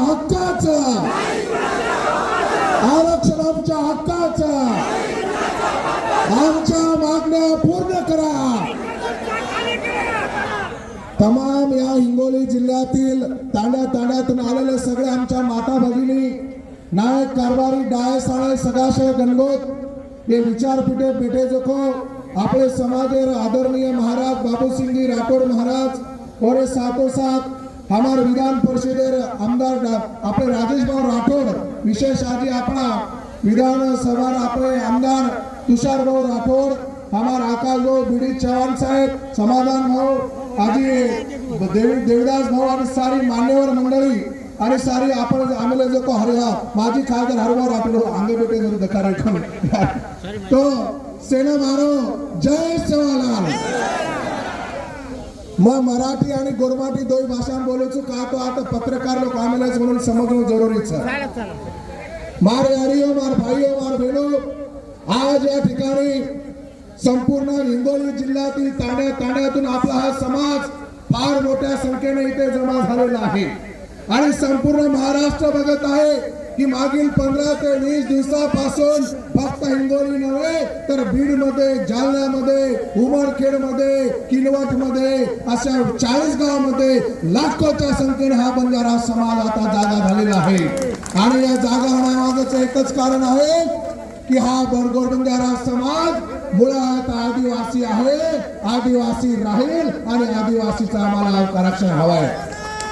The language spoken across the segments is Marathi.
हक्काचं, आरक्षण आमच्या हक्काचं, आमच्या मागण्या पूर्ण करा. तमाम या हिंगोली जिल्ह्यातील तांड्या तांड्यातून आलेले सगळे आमच्या माता भगिनी, नायक कारभारी डाय साळे सदाशय गणगोत ये विचारपीठे पेटे जोखो आपले समाजेर आदरणीय महाराज बाबूसिंह राठौड़ महाराज और साथोसाथ हमारे विधान परिषदेर आमदार अपने राजेश भाऊ राठौड़ विशेष आज अपना विधान सभा अपने आमदार तुषार भाऊ राठौड़ हमारे आकाश भाऊ बीडी चव्हाण साहेब समाधान भाऊ आजी देवदास भाऊ आणि सारी मान्यवर मंडळी आणि सारी आपण आम्हाला जो को हरगा माझी खासदार हरवा राठौड़ आंगे बेटे जरूर दकार तो सेना मारो जय सेवालाल. मग मराठी आणि गोरमाटी दोन भाषा बोलायचो का तो आता पत्रकार लोक आम्हालाच म्हणून समजणं जरुरीच आहे. मार यारियो मार भाईयो मार बहिणो, आज या ठिकाणी संपूर्ण हिंगोली जिल्ह्यातील तांड्या तांड्यातून आपला हा समाज फार मोठ्या संख्येने इथे जमा झालेला आहे आणि संपूर्ण महाराष्ट्र बघत आहे की मागील 15 ते 20 दिवसापासून फक्त हिंगोली नव्हे तर बीड मध्ये, जालन्यामध्ये, उमरखेडमध्ये, किनवटमध्ये अशा 40 गावांमध्ये लाखोच्या संख्येने हा बंजारा समाज आता जागा झालेला आहे. आणि या जागा होण्यामागचं एकच कारण आहे की हा बंजारा समाज मुळात आदिवासी आहे, आदिवासी राहील आणि आदिवासीचा आम्हाला आरक्षण हवंय.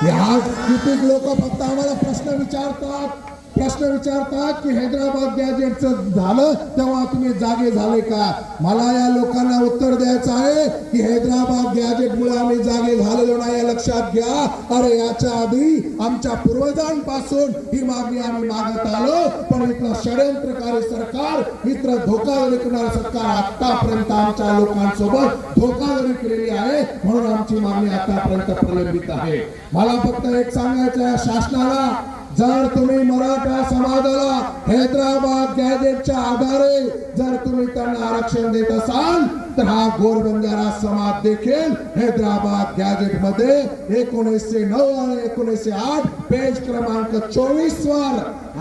या कित्येक लोक फक्त आम्हाला प्रश्न विचारतात की हैदराबाद गॅजेटचं झालं तेव्हा तुम्ही जागे झाले का. मला या लोकांना उत्तर द्यायचं आहे की हैदराबाद गॅजेटमुळे आम्ही जागे झालेलो नाही, लक्षात घ्या. अरे याच्या आधी आमच्या पूर्वजांपासून ही मागणी आम्ही मागत आलो, पण इथलं षडयंत्रकारी सरकार, मित्र धोकाधडी करणारं सरकार आतापर्यंत आमच्या लोकांसोबत धोकाधडी केलेली आहे, म्हणून आमची मागणी आतापर्यंत प्रलंबित आहे. मला फक्त एक सांगायचं आहे शासनाला, जर तुम्ही मराठा समाजाला हैदराबाद गॅजेटच्या आधारे जर तुम्ही त्यांना आरक्षण देत असाल तर हा गोरबंजारा समाज देखील हैदराबाद गॅजेट मध्ये 1909 आणि 1908 पेज क्रमांक 24 वर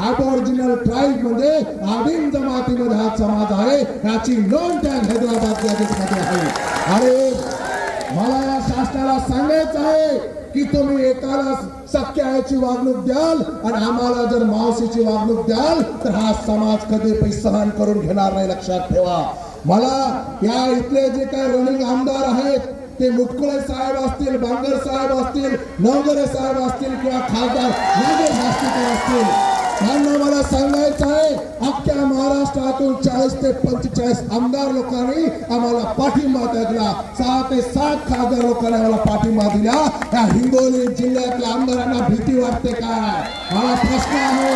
अबॉरिजिनल ट्राइब मध्ये आदिम जमातीमध्ये हा समाज आहे याची नोंद त्या हैदराबाद गॅजेट मध्ये आहे. अरे मला या शासनाला सांगायचं आहे की तुम्ही एकाला सख्याची वागणूक द्याल आणि आम्हाला जर मावशीची वागणूक द्याल तर हा समाज कधी सहन करून घेणार नाही, लक्षात ठेवा. मला या इथले जे काही रनिंग आमदार आहेत ते मुटकुळे साहेब असतील, बांगर साहेब असतील, नवगरे साहेब असतील किंवा खासदार नागेश हस्तिकर असतील, त्यांना मला सांगायचं आहे अख्ख्या महाराष्ट्रातून 40 ते 45 आमदार लोकांनी आम्हाला पाठिंबा दिला, 6 ते 7 खासदार लोकांनी आम्हाला पाठिंबा दिला. या हिंगोली जिल्ह्यातल्या आमदारांना भीती वाटते काय? मला प्रश्न आहे.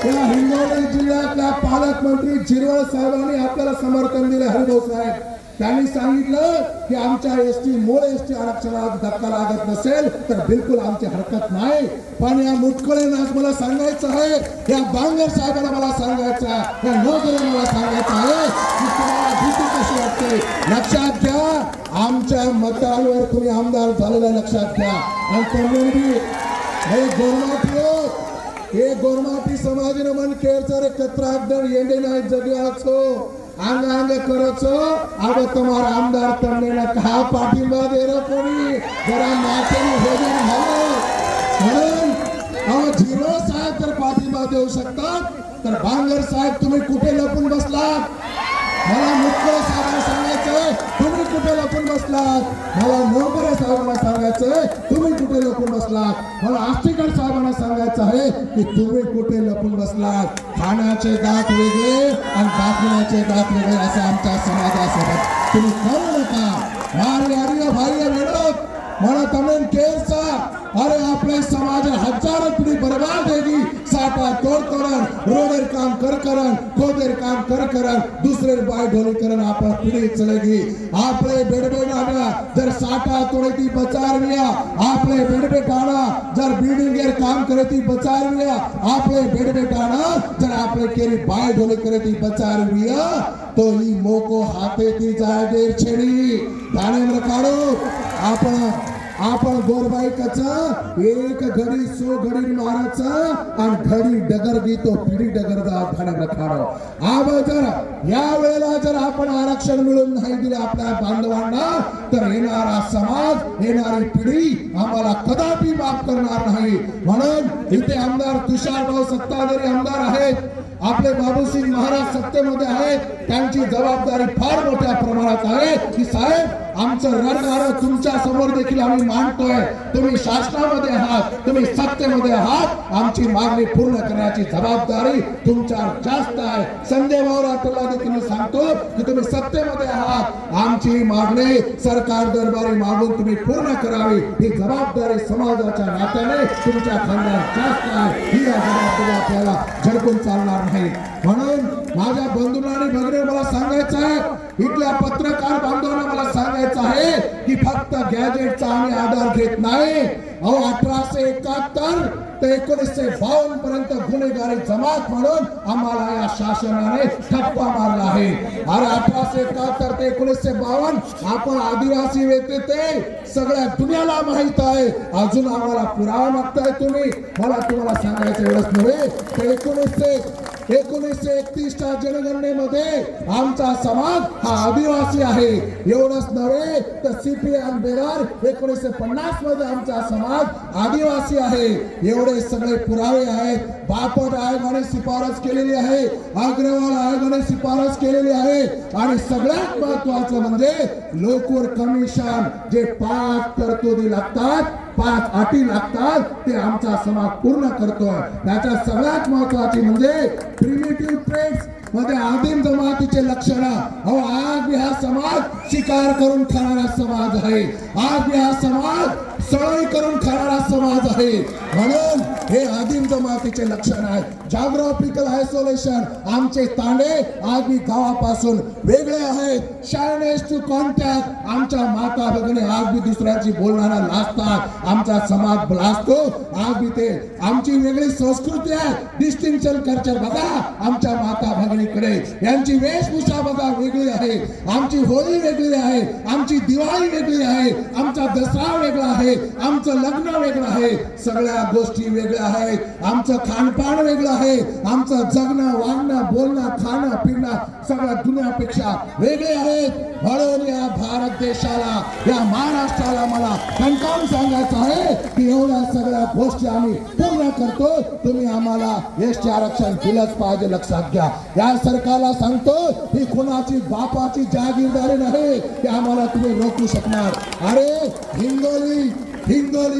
या हिंगोली जिल्ह्यातल्या पालकमंत्री झिरवळ साहेबांनी आपल्याला समर्थन दिले. हरिभाऊ साहेब त्यांनी सांगितलं की आमच्या मूळ एसटी आरक्षणाला धक्का लागत नसेल तर बिलकुल आमची हरकत नाही. पण या मुटकळेंना मला सांगायचं आहे, या बांगर साहेबांना मला सांगायचं आहे, या नवगरे मला सांगायचं आहे की तुम्हाला भीती कशी वाटते. लक्षात घ्या, आमच्या मतदारांवर तुम्ही आमदार झालेला लक्षात घ्या. आणि तुम्ही हे गोरमाटी समाजाने मन केरचरे कत्रागदर येंडे नाही जगलाचो आंग आंग करचो. अब तुम्हारा आमदार तुमने ना कहा पाठिंबा दे रहा कोणी जरा मातेने भोजन झालं म्हणून झिरो साहेब तर पाठिंबा देऊ शकतात तर बांगर साहेब तुम्ही कुठे लपून बसलात? मला मुटकुळे साहेबांना सांगायचंय तुम्ही कुठे लपून बसलात? मला नवगरे साहेबांना सांगायचंय तुम्ही कुठे लपून बसलात? मला आष्टीकर साहेबांना सांगायचं आहे की तुम्ही कुठे लपून बसलात? खाण्याचे दात वेगळे आणि दाखवण्याचे दात वेगळे असं आमच्या समाजासोबत तुम्ही करू नका. मारवाडी भाई विनोद मला तमिळ केरचा अरे आपले समाज हजारों पीढ़ी बर्बाद होगी. साटा तोड़ करन, रोडर काम कर करन, खोदर काम कर करन, दूसरे बाय ढोली करन आप पीढ़ी चलेगी. आपले बेडबेडाना जर साटा तोड़ती बचार लिया, आपले बेडबेटाना जर बिल्डिंगेर काम करती बचार लिया, आपले बेडबेटाना जर आपले केरी बाय ढोली करती बचार लिया तो ही मोको हाथे ती जाय देर छेड़ी. ध्यान में रखो आपण आपण गोरबाईकच एक घडी सो घडी मारायचं आणि घडी डगर गीतो पिढी डगर ठाणे रखाडो. अब जर या वेळेला जर आपण आरक्षण मिळून नाही दिले आपल्या बांधवांना तर येणारा समाज येणारी पिढी आम्हाला कदापि माफ करणार नाही. म्हणून इथे आमदार तुषारभाऊ सत्ताधारी आमदार आहेत, आपले बाबूसिंग महाराज सत्तेमध्ये आहेत, त्यांची जबाबदारी फार मोठ्या प्रमाणात आहे की साहेब आमचं रणगाडं तुमच्या समोर देखील आम्ही मांडतोय. तुम्ही शासनामध्ये आहात, तुम्ही सत्तेमध्ये आहात, आमची मागणी पूर्ण करण्याची जबाबदारी तुमच्यावर जास्त आहे. संजय भाऊ राठोडला देखील मी सांगतो की तुम्ही सत्तेमध्ये आहात, आमची मागणी सरकार दरबारी मागून तुम्ही पूर्ण करावी. ही जबाबदारी समाजाच्या नात्याने तुमच्या खांद्यावर जास्त आहे. ही जबाबदारी आपल्याला झडकून चालणार नाही. म्हणून माझ्या बंधूंना आणि भगिनींना मला सांगायचं आहे, इथल्या पत्रकार बांधवांना मला सांगायचं आहे की फक्त गॅजेटचा आम्ही आधार घेत नाही. 1871 ते 1952 पर्यंत गुन्हेगारी जमात म्हणून आम्हाला या शासनाने ठप्पा मारला आहे. अरे 1871 ते 1952 आपण आदिवासी वेते ते सगळ्या दुनियाला माहित आहे. अजून आम्हाला पुरावा मागताय तुम्ही. मला तुम्हाला सांगायचं एवढंच नव्हे तर 1931च्या जनगणनेमध्ये आमचा समाज हा आदिवासी आहे. एवढंच नव्हे तर सीपीएम बेरार 1950 मध्ये आमचा समाज आदिवासी आहे. एवढे सगळे पुरावे आहेत. बापट आयोगाने शिफारस केलेली आहे, अग्रवाल आयोगाने शिफारस केलेली आहे आणि सगळ्यात महत्वाचं म्हणजे लोकवर कमिशन जे 5 तरतुदी लागतात, 5 अटी लागतात ते आमचा समाज पूर्ण करतोय. त्याच्या सगळ्यात महत्वाची म्हणजे प्रिमिटिव्ह ट्रेड्स मध्ये आदिम जमातीचे लक्षण. आज भी हा समाज शिकार करून खाणारा समाज आहे. आज भी हा समाज सळई करून खाणारा समाज आहे. म्हणून हे आदिम जमातीचे लक्षण आहे. जॉग्राफिकल आयसोलेशन, आमचे तांडे आज भी गावापासून वेगळे आहेत. शायनेस टू कॉन्टॅक्ट, आमच्या माता भगिनी आज भी दुसऱ्याची बोलणारा लाजतात. आमचा समाज लाजतो. आज भी ते आमची वेगळी संस्कृती आहे. डिस्टिंक्शन कल्चर बघा आमच्या माता भगिनीकडे, यांची वेशभूषा बघा वेगळी आहे. आमची होळी वेगळी आहे, आमची दिवाळी वेगळी आहे, आमचा दसरा वेगळा आहे, आमचं लग्न वेगळं आहे. सगळ्या गोष्टी वेगळ्या आहेत. आमचं खानपान वेगळं आहे. आमचं जगणं, वागणं, बोलणं, खाणं, पिणं सगळ्या दुनियापेक्षा वेगळे आहेत. म्हणून या भारत देशाला, या महाराष्ट्राला मला ठणकावून सांगायचं आहे की एवढ्या सगळ्या गोष्टी आम्ही पूर्ण करतो. तुम्ही आम्हाला एसटी आरक्षण दिलंच पाहिजे, लक्षात घ्या. या सरकारला सांगतो ही कुणाची बापाची जागीरदारी नाही की आम्हाला तुम्ही रोखू शकणार. अरे हिंगोली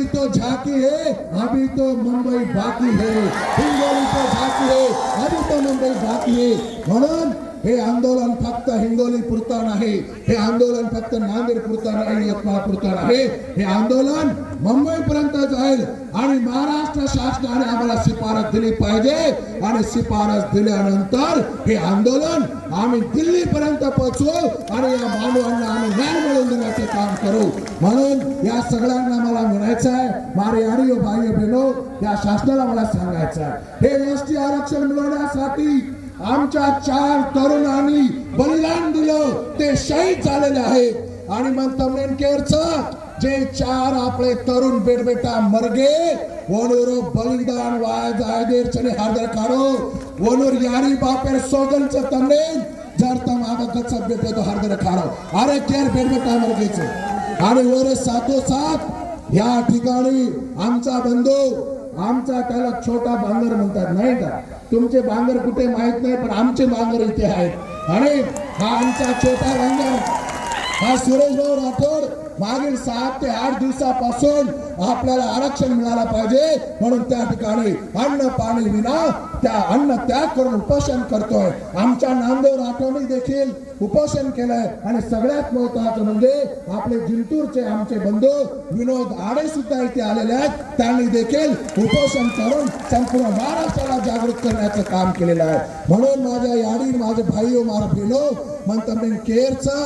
तो झाकी है, अभी तो मुंबई बाकी है. हिंगोली तो झाकी है, अभी तो मुंबई बाकी है. म्हणून हे आंदोलन फक्त हिंगोली पुरता नाही, हे आंदोलन फक्त नांदेड पुरता नाही, यवतमाळ पुरता नाही. हे आंदोलन मुंबई पर्यंत जाईल आणि महाराष्ट्र शासनाने आम्हाला शिफारस दिली पाहिजे आणि शिफारस दिल्यानंतर हे आंदोलन आम्ही दिल्ली पर्यंत पोहोचवू आणि या बांधवांना आम्ही न्याय मिळवून देण्याचे काम करू. म्हणून या सगळ्यांना मला म्हणायचं आहे, मारे याडियो भाई बहिणो, या शासनाला मला सांगायचं आहे, हे एसटी आरक्षण मिळवण्यासाठी आमच्या 4 तरुणांनी बलिदान दिलं, ते शहीद झालेले आहेत. आणि मग तमनेन केरचं जे 4 आपले तरुण बेटा मर गए, वनूरो बलिदान वाय जाय देर चले हादर काढो. वनूर यारी बापेर सोगनचं तमनेन जर तम आगा कच्चा बेटे तो हादर काढो. अरे केर बेटा मर गेचे. आणि वर साथोसाथ या ठिकाणी आमचा बंधू, आमचा त्याला छोटा बांगर म्हणतात नाही का, तुमचे बांगर कुठे माहित नाही पण आमचे बांगर इथे आहेत. आणि हा आमचा छोटा बांगर हा सुरेश भाऊ राठोड मागील 7 ते 8 दिवसापासून आपल्याला आरक्षण मिळाला पाहिजे म्हणून त्या ठिकाणी अन्न पाणी विना त्या अन्न त्याग करून उपोषण करतोय. आमच्या नामदेव राठोडनी देखील उपोषण केलंय. आणि सगळ्यात महत्त्वाचं म्हणजे आपले जिंतूरचे आमचे बंधू विनोद आडे सुद्धा इथे आलेले आहेत. त्यांनी देखील उपोषण करून संपूर्ण महाराष्ट्राला जागृत करण्याचं काम केलेलं आहे. म्हणून माझ्या याडी माझे भाईओ मार बहनों मन तमने केरचा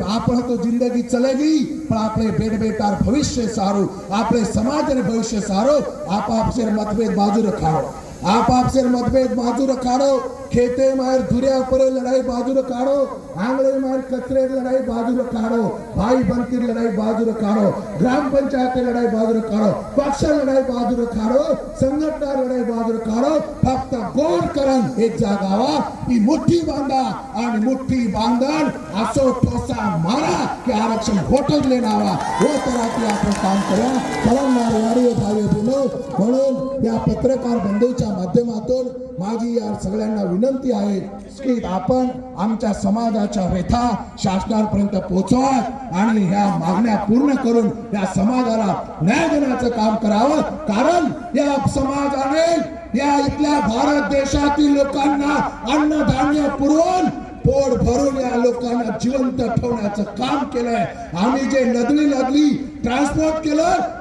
आपण तो जिंदगी चलेगी पण आपले बेटार भविष्य सारो, आपले समाज भविष्य सारो. आप आपसे मतभेद बाजू रखाओ. आप आपसे मतभेद बाजू रखाड़ो, खेते मार धुरिया पर लड़ाई बाजू रखाड़ो, आंगले मार कचरे लड़ाई बाजू रखाड़ो, भाई बंदी लड़ाई बाजू रखाड़ो, ग्राम पंचायत लड़ाई बाजू रखाड़ो, पक्ष लड़ाई बाजू रखाड़ो, संघटना लढाई बाजू रखाड़ो, फक्त गोड करण एक जागावा ती मुठ्ठी बांधा आणि मुठ्ठी बांधण असो ठोसा मारा की आरक्षण होटच लेणावा व तराती आपण काम करा. कळणारे भाई बहिणो, म्हणून या पत्रकार बंधूच्या माध्यमातून माझी या सगळ्यांना विनंती आहे की आपण आमच्या समाजाच्या व्यथा शासनापर्यंत पोहोचवा आणि ह्या मागण्या पूर्ण करून या समाजाला न्याय देण्याचं काम करावं. कारण या समाजाने या इथल्या भारत देशातील लोकांना अन्नधान्य पुरवून पोट भरून या लोकांना जिवंत ठेवण्याचं काम केलंय. आम्ही जे नदली ट्रान्सपोर्ट केलं